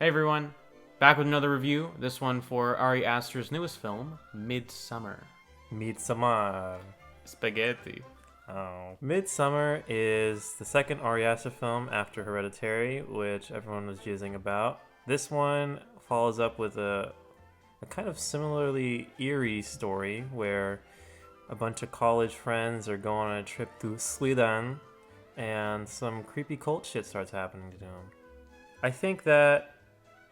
Hey everyone, back with another review. This one for Ari Aster's newest film, Midsommar. Midsommar. Spaghetti. Oh. Midsommar is the second Ari Aster film after Hereditary, which everyone was jizzing about. This one follows up with a kind of similarly eerie story where a bunch of college friends are going on a trip to Sweden and some creepy cult shit starts happening to them. I think that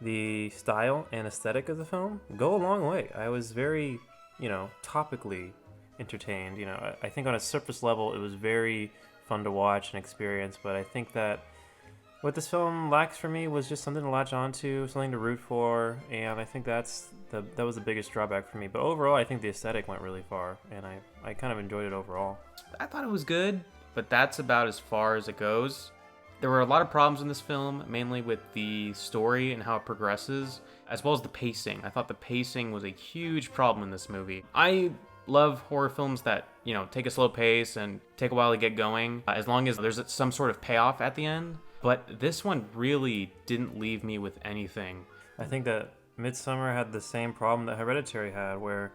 the style and aesthetic of the film go a long way. I was very, topically entertained. I think on a surface level it was very fun to watch and experience, but I think that what this film lacks for me was just something to latch onto, something to root for, and I think that was the biggest drawback for me. But overall, I think the aesthetic went really far, and I kind of enjoyed it overall. I thought it was good, but that's about as far as it goes. There were a lot of problems in this film, mainly with the story and how it progresses, as well as the pacing. I thought the pacing was a huge problem in this movie. I love horror films that, take a slow pace and take a while to get going, as long as there's some sort of payoff at the end. But this one really didn't leave me with anything. I think that Midsommar had the same problem that Hereditary had, where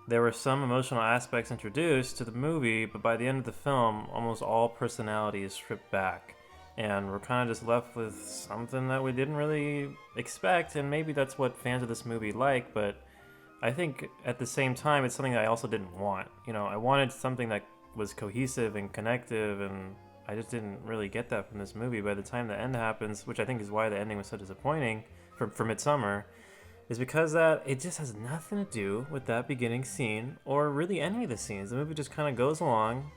there were some emotional aspects introduced to the movie, but by the end of the film, almost all personality is stripped back. And we're kind of just left with something that we didn't really expect, and maybe that's what fans of this movie like, but I think at the same time, it's something that I also didn't want. I wanted something that was cohesive and connective, and I just didn't really get that from this movie. By the time the end happens, which I think is why the ending was so disappointing for Midsommar, is because that it just has nothing to do with that beginning scene, or really any of the scenes. The movie just kind of goes along,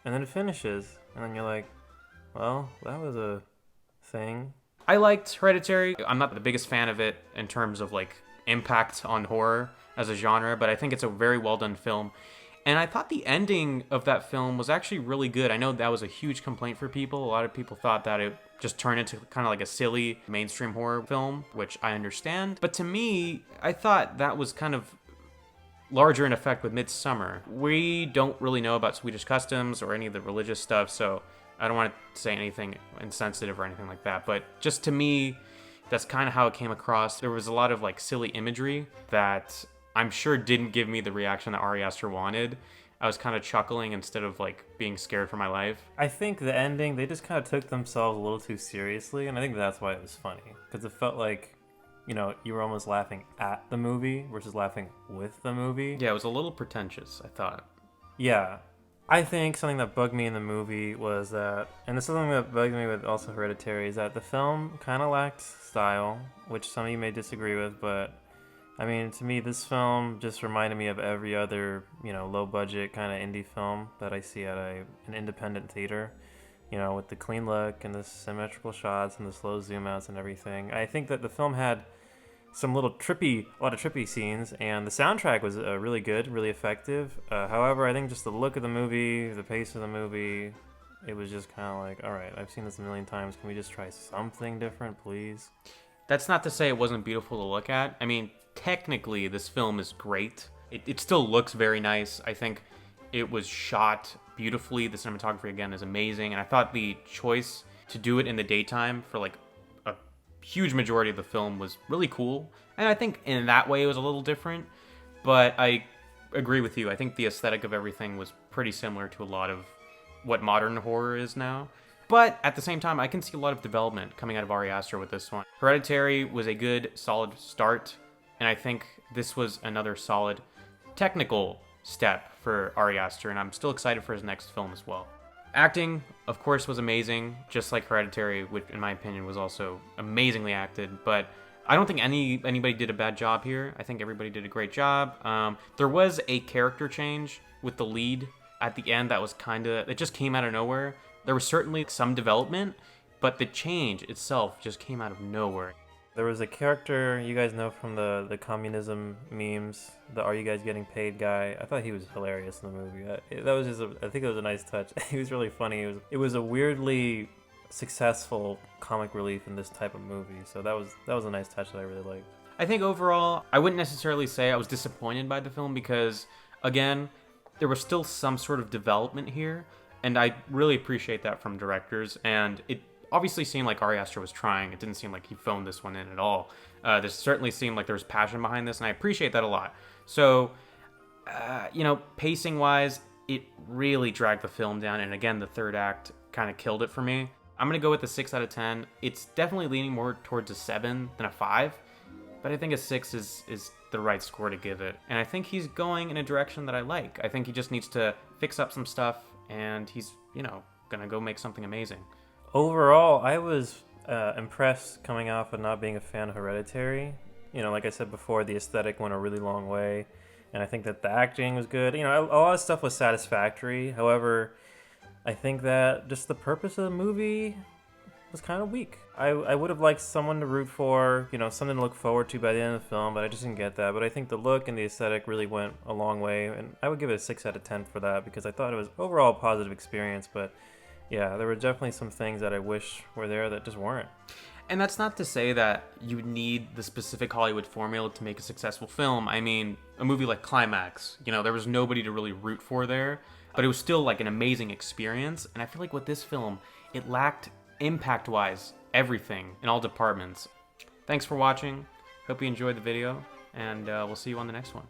and then it finishes, and then you're like, well, that was a thing. I liked Hereditary. I'm not the biggest fan of it in terms of impact on horror as a genre, but I think it's a very well done film. And I thought the ending of that film was actually really good. I know that was a huge complaint for people. A lot of people thought that it just turned into kind of like a silly mainstream horror film, which I understand. But to me, I thought that was kind of larger in effect with Midsommar. We don't really know about Swedish customs or any of the religious stuff, so I don't want to say anything insensitive or anything like that, but just to me, that's kind of how it came across. There was a lot of silly imagery that I'm sure didn't give me the reaction that Ari Aster wanted. I was kind of chuckling instead of being scared for my life. I think the ending, they just kind of took themselves a little too seriously, and I think that's why it was funny, because it felt like, you were almost laughing at the movie versus laughing with the movie. Yeah, it was a little pretentious, I thought. Yeah. I think something that bugged me in the movie was that, and this is something that bugged me with also Hereditary, is that the film kind of lacked style, which some of you may disagree with, but I mean, to me, this film just reminded me of every other, low budget kind of indie film that I see at an independent theater, with the clean look and the symmetrical shots and the slow zoom outs and everything. I think that the film had a lot of trippy scenes, and the soundtrack was really good, really effective. However, I think just the look of the movie, the pace of the movie, it was just kind of like, all right, I've seen this a million times. Can we just try something different, please? That's not to say it wasn't beautiful to look at. I mean, technically, this film is great. It still looks very nice. I think it was shot beautifully. The cinematography, again, is amazing. And I thought the choice to do it in the daytime for a huge majority of the film was really cool, and I think in that way it was a little different, but I agree with you. I think the aesthetic of everything was pretty similar to a lot of what modern horror is now, but at the same time I can see a lot of development coming out of Ari Aster with this one. Hereditary was a good solid start, and I think this was another solid technical step for Ari Aster, and I'm still excited for his next film as well. Acting, of course, was amazing, just like Hereditary, which in my opinion was also amazingly acted, but I don't think anybody did a bad job here. I think everybody did a great job. There was a character change with the lead at the end that was it just came out of nowhere. There was certainly some development, but the change itself just came out of nowhere. There was a character you guys know from the communism memes, the "Are you guys getting paid" guy. I thought he was hilarious in the movie. That was I think it was a nice touch. He was really funny. It was a weirdly successful comic relief in this type of movie. So that was a nice touch that I really liked. I think overall, I wouldn't necessarily say I was disappointed by the film because, again, there was still some sort of development here, and I really appreciate that from directors, and it obviously seemed like Ari Aster was trying. It didn't seem like he phoned this one in at all. There certainly seemed like there was passion behind this, and I appreciate that a lot. So, pacing-wise, it really dragged the film down, and again, the third act kind of killed it for me. I'm going to go with a 6 out of 10. It's definitely leaning more towards a 7 than a 5, but I think a 6 is the right score to give it. And I think he's going in a direction that I like. I think he just needs to fix up some stuff, and he's, going to go make something amazing. Overall, I was impressed coming off of not being a fan of Hereditary. Like I said before, the aesthetic went a really long way, and I think that the acting was good. A lot of stuff was satisfactory. However, I think that just the purpose of the movie was kind of weak. I would have liked someone to root for, something to look forward to by the end of the film, but I just didn't get that. But I think the look and the aesthetic really went a long way, and I would give it a 6 out of 10 for that because I thought it was overall a positive experience, but yeah, there were definitely some things that I wish were there that just weren't. And that's not to say that you need the specific Hollywood formula to make a successful film. I mean, a movie like Climax, there was nobody to really root for there, but it was still like an amazing experience. And I feel like with this film, it lacked impact-wise everything in all departments. Thanks for watching. Hope you enjoyed the video, and we'll see you on the next one.